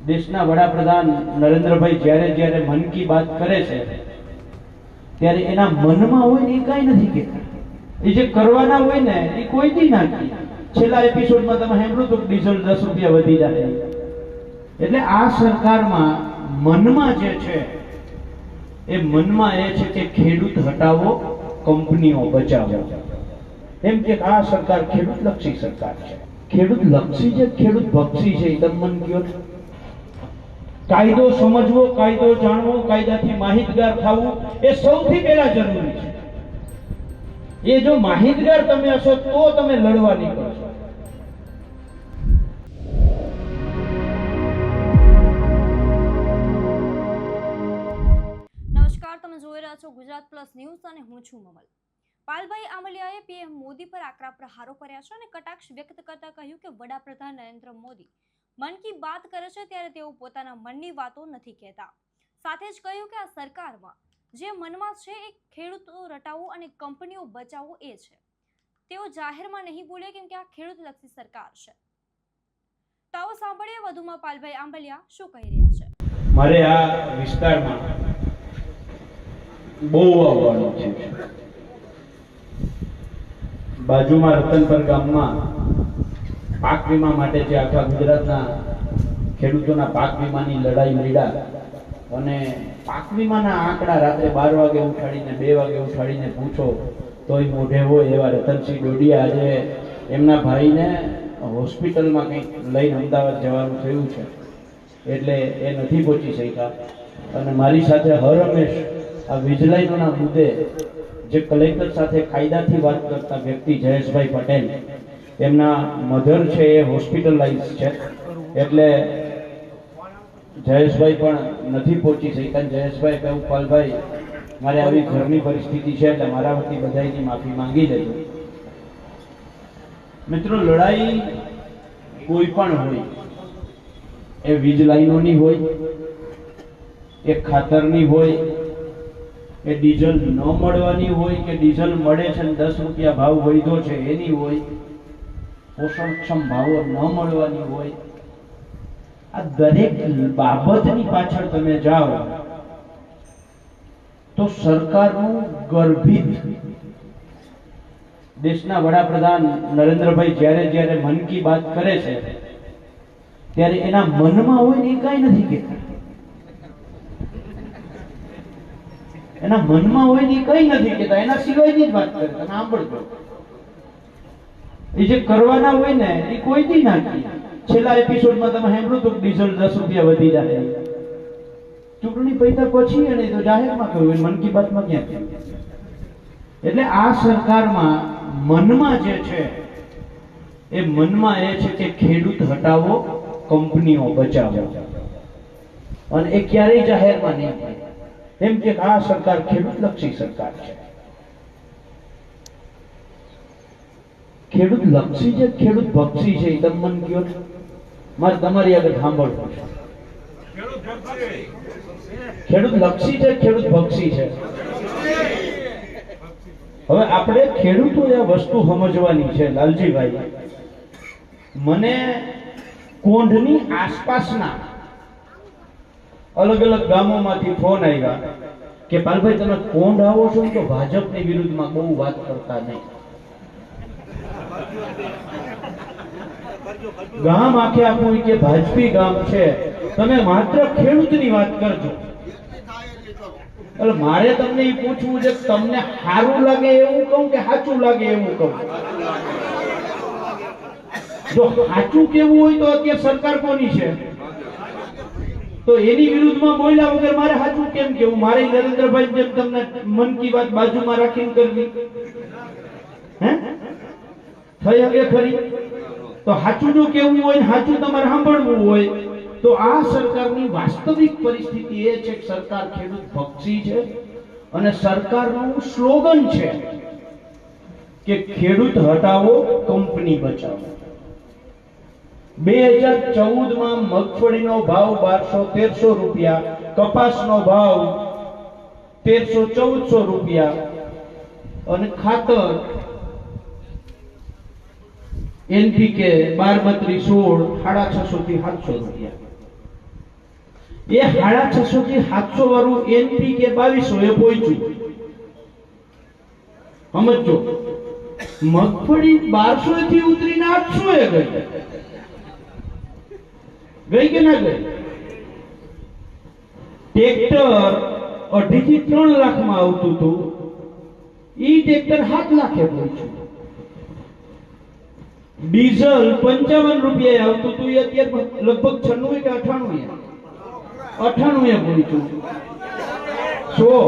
દેશના વડાપ્રધાન નરેન્દ્રભાઈ જ્યારે જ્યારે મન કી બાત કરે છે ત્યારે એના મનમાં હોય ને એ કાંઈ નથી કહેતા. એ જે કરવાના હોય ને એ કોઈ દી ના કહે. છેલ્લા એપિસોડમાં તમે સાંભળ્યું તો ડીઝલ 10 રૂપિયા વધી જાય. એટલે આ સરકારમાં મનમાં જે છે એ મનમાં એ છે કે ખેડૂત હટાવો, કંપનીઓ બચાવો. એમ કે આ સરકાર ખેડૂત લક્ષી સરકાર છે. ખેડૂત લક્ષી છે, ખેડૂત ભક્ષી છે, એ તમે મને કહો. કાયદો સમજવો, કાયદો જાણવો, કાયદાથી માહિતગાર થવું એ સૌથી પહેલા જરૂરી છે. એ જો માહિતગાર તમે હશો તો તમે લડવા નીકળશો. નમસ્કાર, તમે જોઈ રહ્યા છો ગુજરાત પ્લસ ન્યૂઝ અને હું છું મમલ. પાલભાઈ આંબલિયાએ પીએમ મોદી પર આકરા પ્રહારો કર્યા છે અને કટાક્ષ વ્યક્ત કરતા કહ્યું કે વડાપ્રધાન નરેન્દ્ર મોદી મન કી બાત કરે છે ત્યારે તેઓ પોતાના મનની વાતો નથી કહેતા. સાથે જ કહ્યું કે આ સરકારમાં જે મનમાં છે એ ખેડૂતો રટાવો અને કંપનીઓ બચાવો એ છે. તેઓ જાહેરમાં નહીં બોલે કેમ કે આ ખેડૂતલક્ષી સરકાર છે. તો આવો સાંભળીએ વધુમાં પાલભાઈ આંબલિયા શું કહી રહ્યા છે. મારે આ વિસ્તારમાં બહુ આવવાનું છે. બાજુમાં રતનપર ગામમાં પાક વીમા માટે જે આખા ગુજરાતના ખેડૂતોના પાક વીમાની લડાઈ લડ્યા અને પાક વીમાના આંકડા રાત્રે 12 વાગે ઉઠાડીને 2 વાગે ઉઠાડીને પૂછો તોય મોઢે હોય એવા રતનસિંહ ડોડિયા આજે એમના ભાઈને હોસ્પિટલમાં કંઈક લઈને અમદાવાદ જવાનું થયું છે એટલે એ નથી પહોંચી શક્યા. અને મારી સાથે હર હંમેશ આ વીજળાઈના મુદ્દે જે કલેક્ટર સાથે કાયદાથી વાત કરતા વ્યક્તિ જયેશભાઈ પટેલ, એમના મધર છે એ હોસ્પિટલાઇઝ છે એટલે જયેશભાઈ પણ નથી પહોંચી શક્યા. જયેશભાઈ કહ્યું, પાલભાઈ મારે આવી ઘરની પરિસ્થિતિ છે એટલે મારા વતી બધાની માફી માંગી લેજો. મિત્રો, લડાઈ કોઈ પણ હોય, એ વીજ લાઈનોની હોય, એ ખાતરની હોય, એ ડીઝલ ન મળવાની હોય કે ડીઝલ મળે છે ને 10 રૂપિયા ભાવ વધ્યો છે એની હોય, પોષણક્ષમ ભાવો ન મળવાની હોય. આ દરેક બાબતની પાછળ તમે જાઓ તો સરકારનું ગર્ભિત દેશના વડાપ્રધાન નરેન્દ્રભાઈ જ્યારે જ્યારે મન કી બાત કરે છે ત્યારે એના મનમાં હોય ને એ કાંઈ નથી કહેતા. એના મનમાં હોય ને એ કઈ નથી કહેતા, એના સિવાયની જ વાત કરે. તમે સાંભળજો, એ જે કરવાના હોય ને એ કોઈ દી ના કહે. છેલ્લા એપિસોડમાં તમે સાંભળ્યું તો ડીઝલ 10 રૂપિયા વધી જાય. ચૂંટણી પૈસા પછી અને તો જાહેરમાં કહ્યું, મન કી બાતમાં ક્યાં કહ્યું. એટલે આ સરકારમાં મનમાં જે છે એ મનમાં એ છે કે ખેડૂત હટાવો, કંપનીઓ બચાવો. અને એ ક્યારેય જાહેરમાં નહીં થાય. એમ કે આ સરકાર ખેડૂત લક્ષી સરકાર છે. ખેડૂત લક્ષી છે, ખેડૂત ભક્ષી છે, એ તમે મને કહો. મારે તમારી આગળ સાંભળવું છે. ખેડૂત લક્ષી છે, ખેડૂત ભક્ષી છે. હવે આપણે ખેડૂતોએ આ વસ્તુ સમજવાની છે. લાલજીભાઈ, મને કોંઢની આસપાસના અલગ અલગ ગામોમાંથી ફોન આવ્યા કે પાલભાઈ તમે કોંઢ આવો છો તો ભાજપની વિરુદ્ધમાં બહુ વાત કરતા નહીં. ગામ આખે આખું કે ભાજપી ગામ છે, તમે માત્ર ખેડૂતની વાત કરજો. એટલે મારે તમને એ પૂછવું છે, તમને સારું લાગે એવું કહું કે સાચું લાગે એવું કહું? જો સાચું કેવું હોય તો અત્યારે સરકાર કોની છે? તો એની વિરુદ્ધમાં બોલ્યા વગર મારે સાચું કેમ કેવું? મારે નરેન્દ્રભાઈ જેમ તમને મન કી બાત બાજુમાં રાખીને કરવી હે થઈ શકે ખરી? તો સાચું જો કેવું હોય, સાચું તમારે સાંભળવું હોય તો આ સરકારની વાસ્તવિક પરિસ્થિતિ એ છે કે સરકાર ખેડૂત ભક્ષી છે અને સરકારનું સ્લોગન છે કે ખેડૂત હટાવો, કંપની બચાવો. 2014માં મગફળીનો ભાવ 1200-1300 રૂપિયા, કપાસનો ભાવ 1300-1400 રૂપિયા અને ખાતર NPK 12-32-16 650 થી 700 રૂપિયા. એ 650 થી 700 વાળું NPK 2200 એ પહોંચ્યું. સમજો, મગફળી 1200 થી ઉતરીને 800 એ ગઈ. ગઈ કે ના ગઈ? ટ્રેક્ટર 2.5 થી 3 લાખમાં આવતું હતું, ઈ ટ્રેક્ટર 7 લાખે પહોંચ્યું. ડીઝલ 55 રૂપિયા આવતું હતું, એ અત્યારે લગભગ 96 કે 98 એ પહોંચ્યું. 100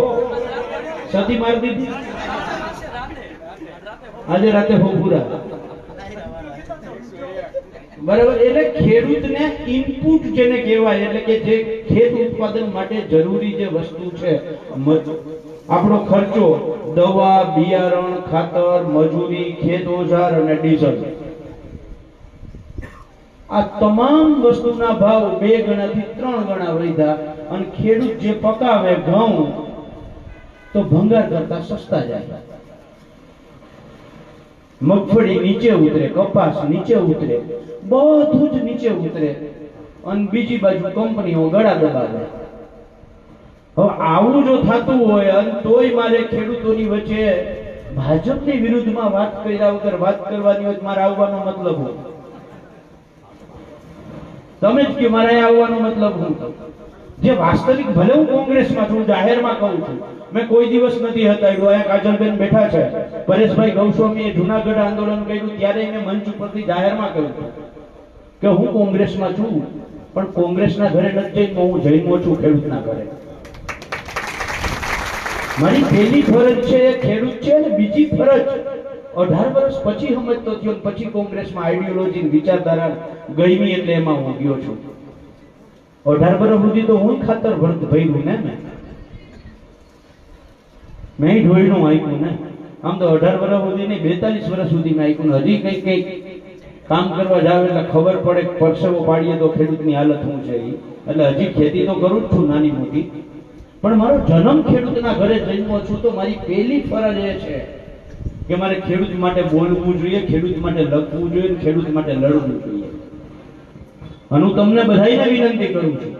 સદી મારી દીધી. આજે રાતે હો પૂરા બરાબર. એટલે ખેડૂતને ઇનપુટ જેને કહેવાય, એટલે કે જે ખેત ઉત્પાદન માટે જરૂરી જે વસ્તુ છે, આપણો ખર્ચો, દવા, બિયારણ, ખાતર, મજૂરી, ખેત ઓજાર અને ડીઝલ, આ તમામ વસ્તુના ભાવ 2 ગણાથી 3 ગણા વધ્યા. અને ખેડૂત જે પકાવે ઘઉં તો ભંગાર કરતા સસ્તા જાય. મગફળી નીચે ઉતરે, કપાસ નીચે ઉતરે, બધું જ નીચે ઉતરે. અને બીજી બાજુ કંપનીઓ ગળા દબાવે. હવે આવું જો થતું હોય અને તોય મારે ખેડૂતોની વચ્ચે ભાજપની વિરુદ્ધમાં વાત કર્યા વગર વાત કરવાની હોય, મારે આવવાનો મતલબ હોય. તમે જ કે મારે આવવાનો મતલબ હું જે વાસ્તવિક, ભલે હું કોંગ્રેસમાં છું, જાહેરમાં કહું છું, મેં કોઈ દિવસ નથી હતાડ્યું. અહીંયા કાજલબેન બેઠા છે, પરેશભાઈ ગૌસ્વામીએ જૂનાગઢ આંદોલન કર્યું ત્યારે મેં મંચ ઉપરથી જાહેરમાં કહ્યું કે હું કોંગ્રેસમાં છું, પણ કોંગ્રેસના ઘરે નથી જઈને હું જઈમો છું ખેડૂતના ઘરે. મારી પહેલી ફરજ છે એ ખેડૂત છે, અને બીજી ફરજ 18 વર્ષ પછી સમજતો થયો, પછી કોંગ્રેસમાં આઈડિયોલોજી વિચારધારા ગઈમી, એટલે એમાં હું ગયો છું. 18 વર્ષ સુધી તો હું ખાતર ભર્યું ને, મેં ઢોળનું આપ્યું ને. આમ તો 18 વર્ષ સુધી નહીં, 42 વર્ષ સુધી મેં આપ્યું. હજી કઈક કામ કરવા જાવ એટલે ખબર પડે, પરસેવો પાડીએ તો ખેડૂતની હાલત શું છે. એટલે હજી ખેતી તો કરું જ છું નાની મોટી, પણ મારો જન્મ ખેડૂતના ઘરે જન્મો છું, તો મારી પહેલી ફરજ એ છે કે મારે ખેડૂત માટે બોલવું જોઈએ, ખેડૂત માટે લખવું જોઈએ, ખેડૂત માટે લડવું જોઈએ. અને હું તમને બધાને વિનંતી કરું છું,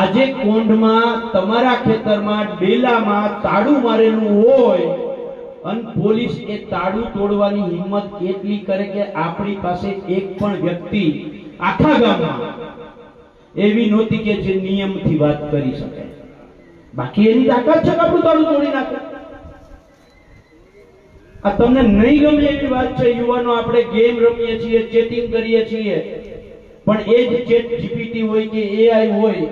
આજે કોંઢમાં, તમારા ખેતરમાં, ડેલામાં તાળું મારેલું હોય અને પોલીસ એ તાળું તોડવાની હિંમત એટલી કરે કે આપણી પાસે એક પણ વ્યક્તિ આખા ગામમાં એવી નહોતી કે જે નિયમથી વાત કરી શકે. બાકી એની તાકાત છે કે આપણું તાળું તોડી નાખે. આ તમને નહીં ગમે એવી વાત છે. યુવાનો આપણે ગેમ રમીએ છીએ, ચેટિંગ કરીએ છીએ, પણ એ જ ચેટ જીપીટી હોય કે એઆઈ હોય,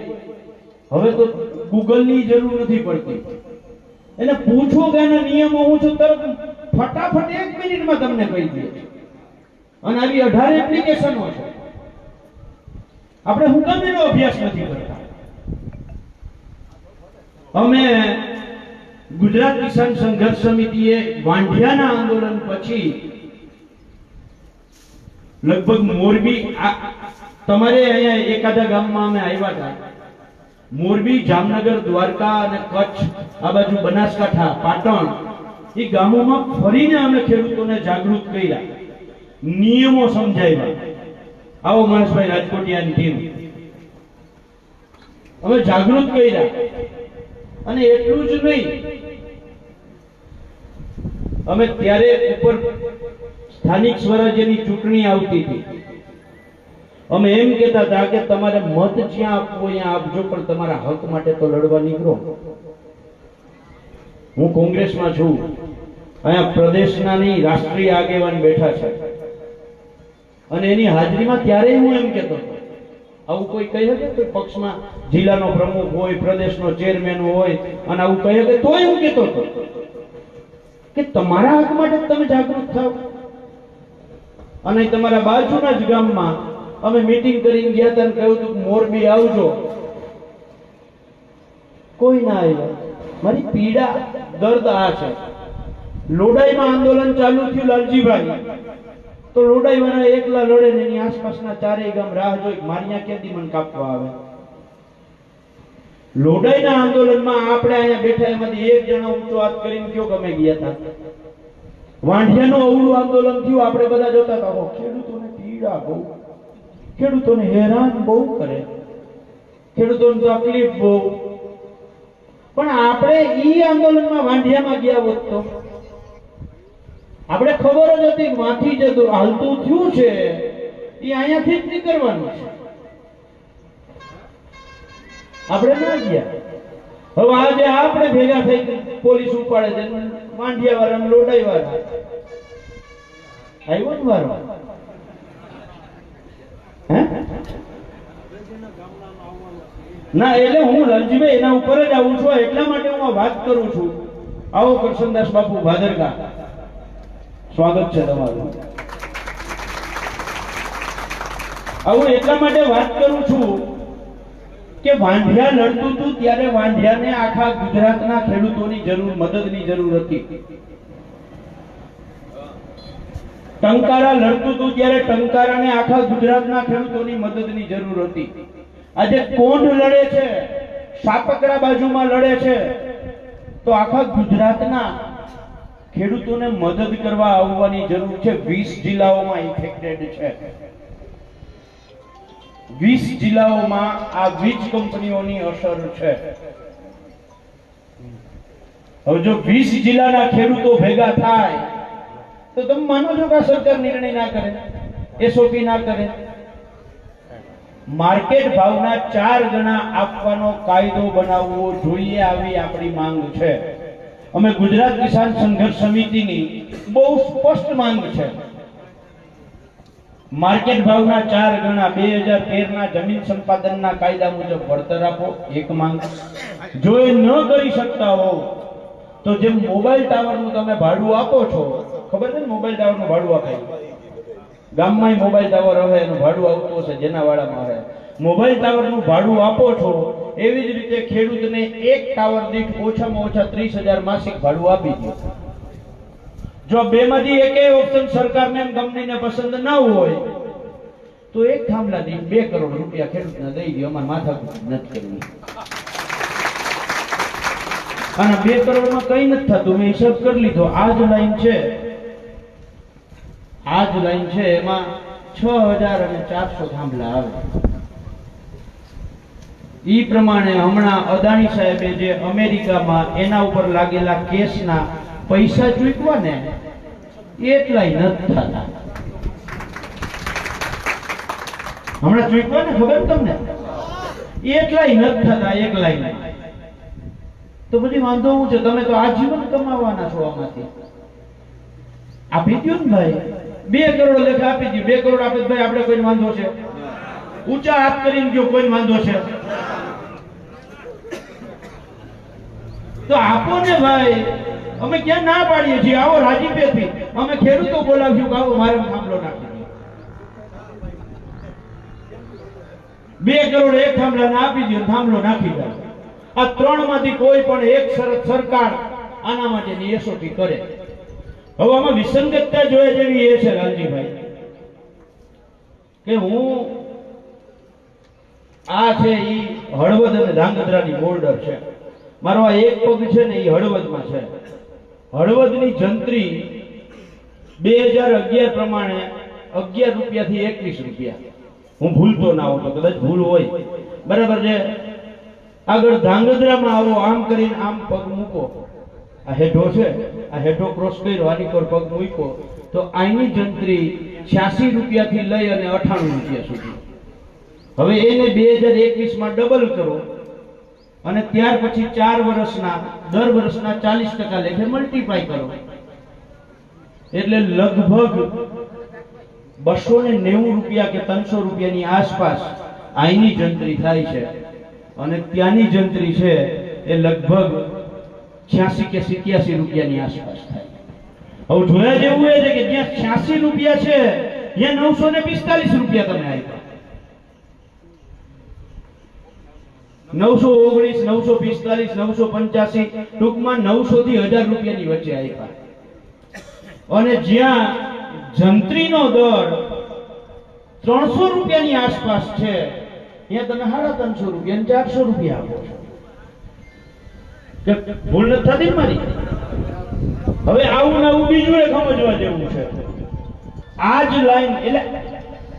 હવે તો ગૂગલની જરૂર નથી પડતી. એને પૂછો કે એના નિયમો હું છું, તરત ફટાફટ 1 મિનિટમાં તમને કહી દે. અને આવી 18 એપ્લિકેશનો છે. આપણે હું કેમ એનો અભ્યાસ નથી કરતા? અમે ગુજરાત કિસાન સંઘર્ષ સમિતિએ વાંઢિયાના આંદોલન પછી લગભગ મોરબી, તમારે અહીંયા એકાદા ગામમાં અમે આવ્યા હતા, મોરબી, જામનગર, દ્વારકા અને કચ્છ, આ બાજુ બનાસકાંઠા, પાટણ, એ ગામોમાં ફરીને અમે ખેડૂતોને જાગૃત કર્યા, નિયમો સમજાવ્યા. આવો મહેશભાઈ રાજકોટિયાની ટીમ, અમે જાગૃત કર્યા. અને એટલું જ નહીં, અમે ત્યારે ઉપર સ્થાનિક સ્વરાજ્યની ચૂંટણી આવતી હતી, અમે એમ કહેતા હતા કે તમારે મત જ્યાં આપવો ત્યાં આપજો, પણ તમારા હક માટે તો લડવા નીકળો. હું કોંગ્રેસમાં છું, અહીંયા પ્રદેશના નહીં રાષ્ટ્રીય આગેવાન બેઠા છે, અને એની હાજરીમાં ત્યારે હું એમ કહેતો હતો, આવું કોઈ કહી શકે? કોઈ પક્ષમાં જિલ્લાનો પ્રમુખ હોય, પ્રદેશનો ચેરમેન હોય, અને આવું કહી શકે? તોય હું કહેતો હતો કે તમારા હક માટે તમે જાગૃત થાવ. અને તમારા બાજુના જ ગામમાં અમે મીટિંગ કરીને ગયા હતા, કહ્યું હતું મોરબી આવજો, કોઈ ના આવ્યા. મારી પીડા, દર્દ આ છે. લોડાઈમાં આંદોલન ચાલુ થયું, લાલજીભાઈ, તો લોડાઈ વાળા એકલા લડે ને એની આસપાસના 4 ગામ રાહ જોઈ, મારિયા ક્યાંથી મને કાપવા આવે. લોડાઈના આંદોલનમાં આપણે અહીંયા બેઠા એમાંથી એક જણો ઊંચો હાથ કરીને કયો ગમે ગયા હતા. વાંઢિયાનું અવળું આંદોલન થયું, આપણે બધા જોતા હતા, ખેડૂતોને પીડા બહુ, ખેડૂતોને હેરાન બહુ કરે. ખેડૂતોને તકલીફ બહુ, પણ આપણે ઈ આંદોલનમાં વાંઢિયામાં ગયા હોત તો આપણે ખબર જ હતી કે વાંથી જતું હાલતું થયું છે એ અહીંયાથી જ નીકળવાનું છે, આપણે ના ગયા. હવે આજે આપણે ભેગા થઈ પોલીસ ઉપાડે છે, વાંઢિયા વાળા લોડાઈ વાળા આવ્યો ને વારો. ના એટલે હું રણજીભાઈ એના ઉપર જ આવું છું, એટલા માટે હું આ વાત કરું છું. આવો કરશનદાસ બાપુ ભાદરકા, સ્વાગત છે તમારું. આવું એટલા માટે વાત કરું છું કે વાંઢિયા લડતું હતું ત્યારે વાંઢિયાને આખા ગુજરાતના ખેડૂતોની જરૂર, મદદની જરૂર હતી. ટંકારા લડતું હતું ત્યારે ટંકારાને આખા ગુજરાતના ખેડૂતોની મદદની જરૂર હતી. આજે કોંઢ લડે છે, સાપકરા બાજુમાં લડે છે, તો આખા ગુજરાતના ખેડૂતોને મદદ કરવા આવવાની જરૂર છે. 20 જિલ્લાઓમાં ઇફેક્ટેડ છે. 20 જિલ્લાઓમાં આ વીજ કંપનીઓની અસર છે. હવે જો 20 જિલ્લાના ખેડૂતો ભેગા થાય તો તમે માનો છો કે સરકાર નિર્ણય ના કરે, એસઓપી ના કરે? માર્કેટ ભાવના 4 ગણા આપવાનો કાયદો બનાવવો જોઈએ, આવી આપણી માંગ છે. અમે ગુજરાત કિસાન સંઘર્ષ સમિતિની બહુ સ્પષ્ટ માંગ છે. માર્કેટ ભાવના 4 ગણા 2013 ના જમીન સંપાદનના કાયદા મુજબ વળતર આપો, એક માંગ. જો એ ન કરી શકતા હો તો જેમ મોબાઈલ ટાવરનું તમે ભાડું આપો છો, ખબર છે ને મોબાઈલ ટાવરનું ભાડું આપે, ગામમાં મોબાઈલ ટાવર હવે એનું ભાડું આવતું હશે, જેના વાળામાં હવે મોબાઈલ ટાવરનું ભાડું આપો છો, એવી જ રીતે ખેડૂતને એક ટાવર દીઠ ઓછામાં ઓછા 30,000 માસિક ભાડું આપી દો. જો બેમાંથી એકેય ઓપ્શન સરકારને કંપનીને પસંદ ના હોય તો એક થાંભલા દીઠ 2 કરોડ રૂપિયા ખેડૂતને દઈ દો. અમારે માથાકૂટ નથી કરવી. અને 2 કરોડમાં કઈ નથી થતું. મેં હિસાબ કરી લીધો. આ જ લાઈન છે, એમાં 6,400 થાંભલા આવે. ઈ પ્રમાણે હમણાં અદાણી સાહેબે જે અમેરિકામાં એના ઉપર લાગેલા કેસના પૈસા ચૂકવા ને એટલાય નથી થતા. હમણાં ચૂકવા ને ખબર તમને, એટલાય નથી થતા એક લાઈન. તો પછી વાંધો શું છે? તમે તો આજીવન કમાવાના છો આમાંથી. આપી દો ને ભાઈ, 2 કરોડ લેખા આપી દો. 2 કરોડ આપે ભાઈ આપણે કોઈ વાંધો છે? ઊંચા હાથ કરીને જો કોઈ વાંધો છે તો આપો ને ભાઈ. અમે ક્યાં ના પાડીએ છીએ? આવો રાજીપેથી અમે ખેડૂતો બોલાવ્યું કે આવો મારે થાંભલો નાખી દો. 2 કરોડ એક થાંભલાને આપી દો, થાંભલો નાખી દો. આ 3 માંથી કોઈ પણ એક શરત સરકાર આના માટેની એસઓપી કરે. હવે આમાં વિસંગતતા જોયા જેવી એ છે લાલજીભાઈ કે હું આ છે ઈ હળવદ અને ધાંગધ્રાની બોર્ડર છે. મારો આ એક પગ છે ને ઈ હળવદમાં છે. હળવદની જંત્રી 2011 પ્રમાણે 11 રૂપિયાથી 21 રૂપિયા, હું ભૂલતો ના હોઉં તો, કદાચ ભૂલ હોય, બરાબર છે. આગળ ધાંગધ્રામાં આવો, આમ કરીને આમ પગ મૂકો, આ હેઠો છે, આ હેઠો ક્રોસ કર્યો, આની પર પગ મૂક્યો તો આની જંત્રી 86 રૂપિયાથી લઈ અને 98 રૂપિયા સુધી. હવે એને 2021 માં ડબલ કરો અને ત્યાર પછી 4 વર્ષના દર વર્ષના 40% લેખે મલ્ટીપ્લાય કરો એટલે લગભગ 290 રૂપિયા કે 300 રૂપિયાની આસપાસ આઈની જંત્રી થાય છે. અને ત્યાંની જંત્રી છે એ લગભગ 86 કે 87 રૂપિયાની આસપાસ થાય. હવે જોયા જેવું એ છે કે જ્યાં 86 રૂપિયા છે ત્યાં 945 રૂપિયા તમે આપ્યા. 919, 945, 985, ટૂંકમાં 900 થી 1000 રૂપિયાની વચ્ચે આપ્યા. અને જ્યાં જંત્રીનો દર 300 રૂપિયાની આસપાસ છે ત્યાં તમે 350 રૂપિયા 400 રૂપિયા આપો છો. ભૂલ નથી થતી મારી? હવે આવું ને આવું બીજું એ સમજવા જેવું છે. આ જ લાઈન એટલે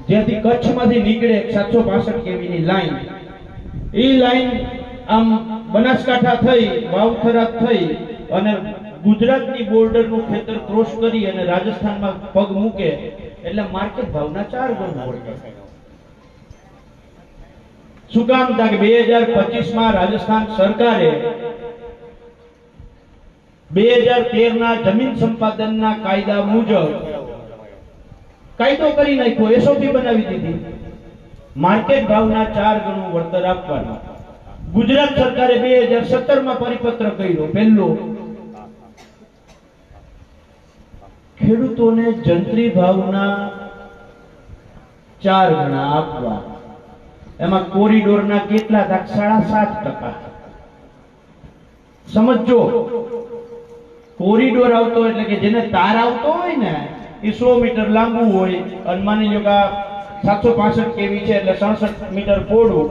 જ્યાંથી કચ્છમાંથી નીકળે 765 કેવીની લાઈન એ લાઈન આમ બનાસકાંઠા થઈ, વાવથરા થઈ અને ગુજરાતની બોર્ડરનું ખેતર ક્રોસ કરી અને રાજસ્થાનમાં પગ મૂકે એટલે માર્કેટ ભાવના 4 ગણો વળતર. શું કામ? કે 2025 માં રાજસ્થાન સરકારે 2013 ના જમીન સંપાદનના કાયદા મુજબ કાયદો કરી નાખ્યો, એસઓપી બનાવી દીધી. માર્કેટ ભાવના 4 ગણું વળતર આપવાનું ગુજરાત સરકારે 2017 માં પરિપત્ર કર્યો. પહેલો, ખેડૂતોને જંત્રી ભાવના 4 ગણા આપવા. એમાં કોરિડોરના કેટલા? 7.5%. સમજો, કોરિડોર આવતો એટલે કે જેને તાર આવતો હોય ને એ 100 મીટર લાંબુ હોય અને માની લો કે 765 કેવી છે એટલે 67 મીટર પહોળું,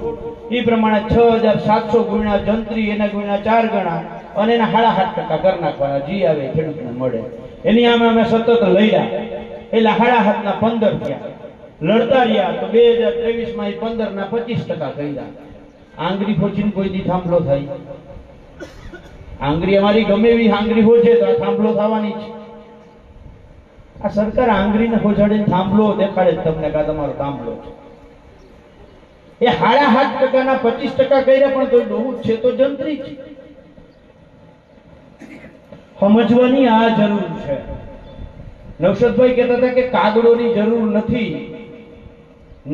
એ પ્રમાણે 6700 ગુણ્યા જંત્રી એને ગુણ્યા 4 ગણા અને એના 7.5% કરી નાખવાના. જી આવે ખેડૂતને મળે એની આમે અમે સતત લડ્યા એટલે 7.5 ના 15 થયા. લડતા રહ્યા તો 2023 માં એ 15 ના 25% કર્યા. આંગળી ફોચીને કોઈ દી થાંભલો થાય? આંગળી અમારી ગમે એવી આંગળી હોય છે તો આ થાંભલો થવાની છે. આ સરકાર આંગળીને ખોજાડીને થાંભલો દેખાડે જ તમને કે તમારો થાંભલો છે. એ 7.5% ના 25% કર્યા પણ તો ડોહું છે તો જંત્રી છે. સમજવાની આ જરૂર છે. નવશદભાઈ કહેતા હતા કે કાગળોની જરૂર નથી.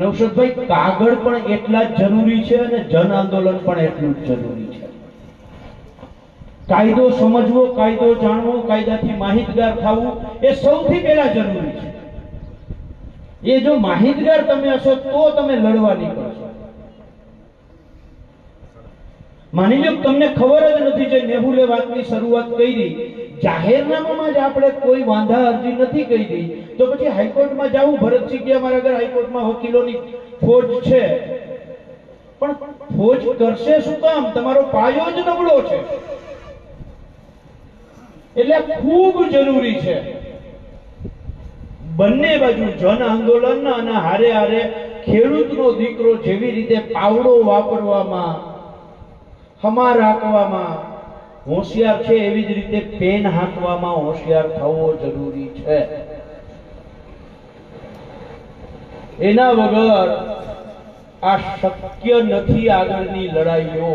નવશદભાઈ, કાગળ પણ એટલા જ જરૂરી છે અને જન આંદોલન પણ એટલું જ જરૂરી છે. કાયદો સમજવો, કાયદો જાણવો, કાયદાથી માહિતગાર થવું એ સૌથી પહેલા જરૂરી છે. એ જો માહિતગાર તમે હશો તો તમે લડવા નીકળશો. માની લો તમને ખબર જ નથી જે મેહુલે વાતની શરૂઆત કરી, જાહેરનામામાં જ આપણે કોઈ વાંધા અરજી નથી કરી તો પછી હાઈકોર્ટમાં જવું. ભરતસિંહ કે અમારા ઘર હાઈકોર્ટમાં વકીલોની ફોજ છે, પણ ફોજ કરશે શું કામ? તમારો પાયો જ નબળો છે. એટલે ખૂબ જરૂરી છે બંને બાજુ જન આંદોલન અને હારે હારે ખેડૂતનો દીકરો જેવી રીતે પાવડો વાપરવામાં, હમા રાખવામાં હોશિયાર છે એવી જ રીતે પેન હાંકવામાં હોશિયાર થવો જરૂરી છે. એના વગર આ શક્ય નથી. આગળની લડાઈઓ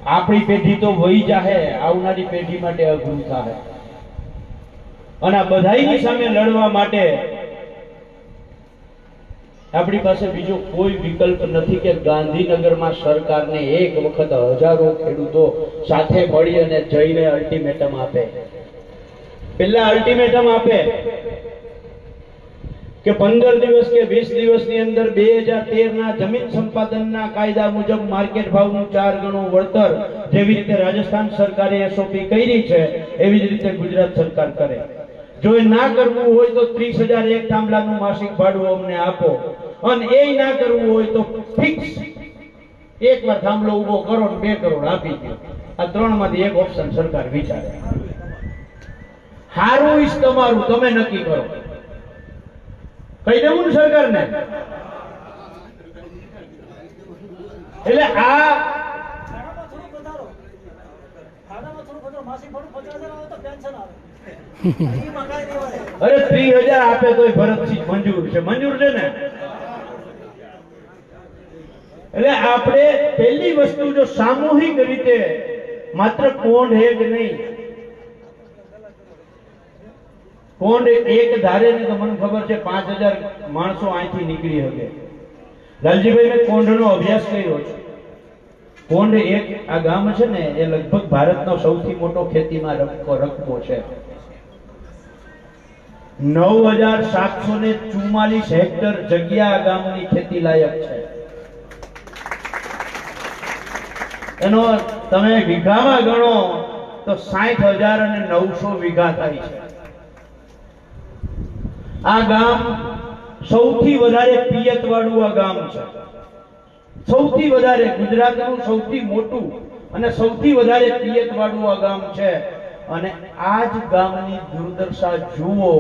આપણી પેઢી તો વહી જાહે, આવનારી પેઢી માટે અઘરું થાય. અને આ બધાની સામે લડવા માટે આપણી પાસે બીજો કોઈ વિકલ્પ નથી કે ગાંધીનગરમાં સરકારને એક વખત હજારો ખેડૂતો સાથે મળી અને જઈને અલ્ટિમેટમ આપે. પહેલા અલ્ટિમેટમ આપે કે 15 દિવસ કે 20 દિવસની અંદર 2013 ના જમીન સંપાદનના કાયદા મુજબ માર્કેટ ભાવનું 4 ગણું વળતર જેવી રીતે રાજસ્થાન સરકારે એસઓપી કરી છે એવી જ રીતે ગુજરાત સરકાર કરે. જો એ ના કરવું હોય તો 30,000 એક થાંભલાનું માસિક ભાડું અમને આપો, અને એ ના કરવું હોય તો ફિક્સ એકવાર થાંભલો ઉભો કરો ને 2 કરોડ આપી દો. આ 3 માંથી એક ઓપ્શન સરકાર વિચારે. હારું ઈશ તમારું, તમે નક્કી કરો. કહી દેવું ને સરકારને. એટલે આ અરે 30,000 આપે તો ભરતસિંહ મંજૂર છે. મંજૂર છે ને? એટલે આપણે પહેલી વસ્તુ જો સામૂહિક રીતે માત્ર કોણ એક નહીં, કોણ એક ધારે ને તો મને ખબર છે 5,000 માણસો અહીંથી નીકળી શકે. લાલજીભાઈ, મેં કોંઢનો અભ્યાસ કર્યો છે. કોંઢ એક આ ગામ છે ને એ લગભગ ભારતનો સૌથી મોટો ખેતીમાં રકબો છે. 9,744 હેક્ટર જગ્યા આ ગામની ખેતી લાયક છે. એનો તમે વીઘામાં ગણો તો 60,900 વીઘા થાય છે. આ ગામ સૌથી વધારે પિયત વાળું આ ગામ છે. સૌથી વધારે ગુજરાતનું સૌથી મોટું અને સૌથી વધારે પિયત વાળું આ ગામ છે. અને આ જ ગામની દુર્દશા જુઓ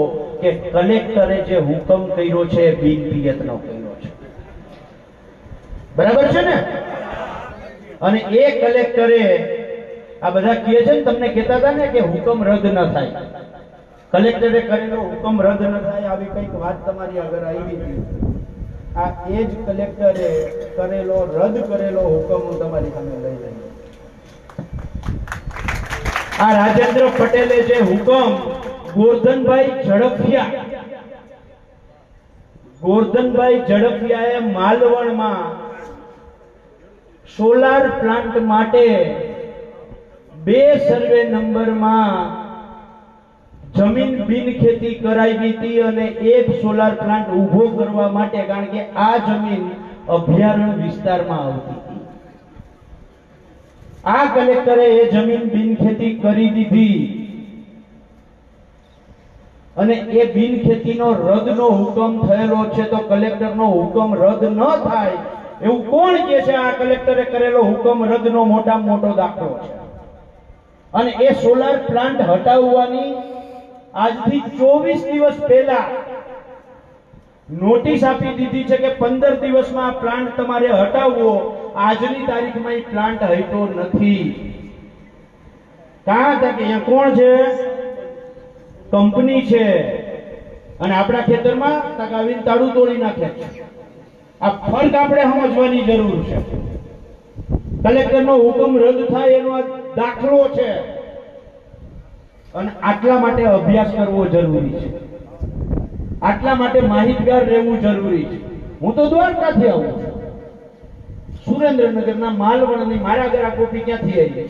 કે કલેક્ટરે જે હુકમ કર્યો છે બિન પિયતનો કર્યો છે. બરાબર છે ને? અને એ કલેક્ટરે આ બધા કહે છે ને, તમને કહેતા હતા ને કે હુકમ રદ ન થાય, કલેક્ટરે કરેલો હુકમ રદ ન થાય, આવી કંઈક વાત તમારી આગળ આવી હતી. આ એ જ કલેક્ટરે કરેલો રદ કરેલો હુકમ હું તમારી સામે લઈ લઈ. આ રાજેન્દ્ર પટેલે જે હુકમ ગોરધનભાઈ ઝડફિયાએ માલવણમાં સોલાર પ્લાન્ટ માટે 2 સર્વે નંબરમાં જમીન બિનખેતી કરાવી હતી અને એક સોલાર પ્લાન્ટ ઊભો કરવા માટે, કારણ કે આ જમીન અભયારણ્ય વિસ્તારમાં આવતી હતી. આ કલેક્ટરે એ જમીન બિનખેતી કરી દીધી અને એ બિનખેતીનો રદનો હુકમ થયેલો છે. તો કલેક્ટરનો હુકમ રદ ન થાય એવું કોણ કહે છે? આ કલેક્ટરે કરેલો હુકમ રદનો મોટામાં મોટો દાખલો છે. અને એ સોલાર પ્લાન્ટ હટાવવાની આજથી 24 દિવસ પહેલા નોટિસ આપી દીધી છે કે 15 દિવસમાં આ પ્લાન્ટ તમારે હટાવવો. આજની તારીખમાં એ પ્લાન્ટ હટ્યો નથી. કાં હતા કે અહીંયા કોણ છે? કંપની છે. અને આપણા ખેતરમાં આવીને તાળું તોડી નાખે છે. આ ફરક આપણે સમજવાની જરૂર છે. કલેક્ટરનો હુકમ રદ થાય એનો આ દાખલો છે. અને આટલા માટે અભ્યાસ કરવો જરૂરી છે, આટલા માટે માહિતગાર રહેવું જરૂરી છે. હું તો દ્વારકાથી આવું છું, સુરેન્દ્રનગરના માલવણની. મારા ઘર આ કોપી ક્યાંથી આવી?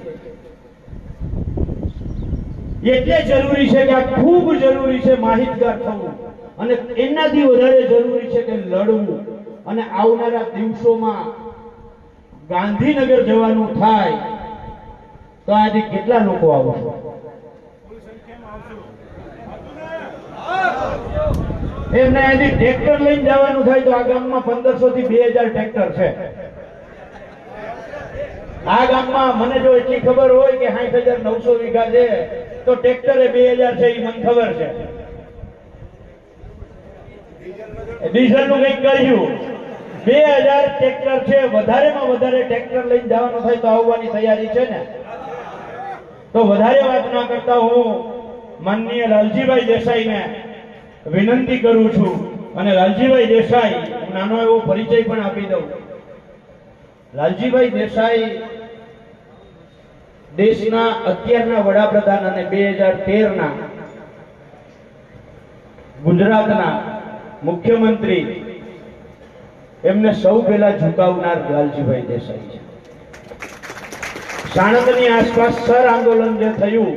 એટલે જરૂરી છે કે આ ખૂબ જરૂરી છે માહિતગાર થવું, અને એનાથી વધારે જરૂરી છે કે લડવું. અને આવનારા દિવસોમાં ગાંધીનગર જવાનું થાય તો આજે કેટલા લોકો આવશે? એમને અહીંથી ટ્રેક્ટર લઈને જવાનું થાય તો આ ગામમાં 1500 થી 2000 ટ્રેક્ટર છે. આ ગામમાં મને જો એટલી ખબર હોય કે 60,900 વીઘા છે તો ટ્રેક્ટરે 2000 છે, એ મને ખબર છે. ડીઝલ નું કંઈક કર્યું, 2000 ટ્રેક્ટર છે. વધારેમાં વધારે ટ્રેક્ટર લઈને જવાનું થાય તો આવવાની તૈયારી છે ને? તો વધારે વાત ના કરતા હું માનનીય લાલજીભાઈ દેસાઈને વિનંતી કરું છું. અને લાલજીભાઈ દેસાઈ, નાનો એવો પરિચય પણ આપી દઉં. લાલજીભાઈ દેસાઈ દેશના અત્યારના વડાપ્રધાન અને 2013ના ગુજરાતના મુખ્યમંત્રી, એમને સૌ પહેલા ઝુકાવનાર લાલજીભાઈ દેસાઈ છે. સાણંદની આસપાસ સર આંદોલન જે થયું,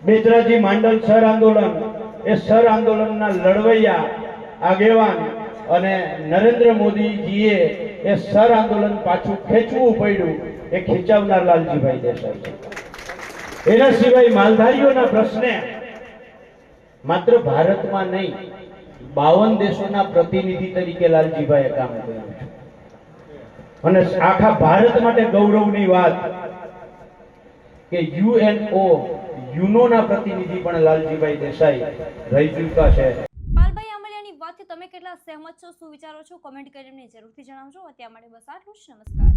બેચરાજી માંડલ સર આંદોલન, એ સર આંદોલનના લડવૈયા આગેવાન અને નરેન્દ્ર મોદીજીએ એ સર આંદોલન પાછું ખેંચવું પડ્યું, એ ખેંચાવનાર લાલજીભાઈ દેસાઈ છે. એના સિવાય માલધારીઓના પ્રશ્ને માત્ર ભારતમાં નહીં, 52 દેશોના પ્રતિનિધિ તરીકે લાલજીભાઈએ કામ કર્યું છે. અને આખા ભારત માટે ગૌરવની વાત કે યુનોના પ્રતિનિધિ પણ લાલજીભાઈ દેસાઈ રહી ચૂક્યા છે. પાલભાઈ આંબલિયાની વાતથી તમે કેટલા સહેમત છો, શું વિચારો છો, કમેન્ટ કરીને જરૂરથી જણાવજો. અત્યાર માટે બસ આટલું જ. નમસ્કાર.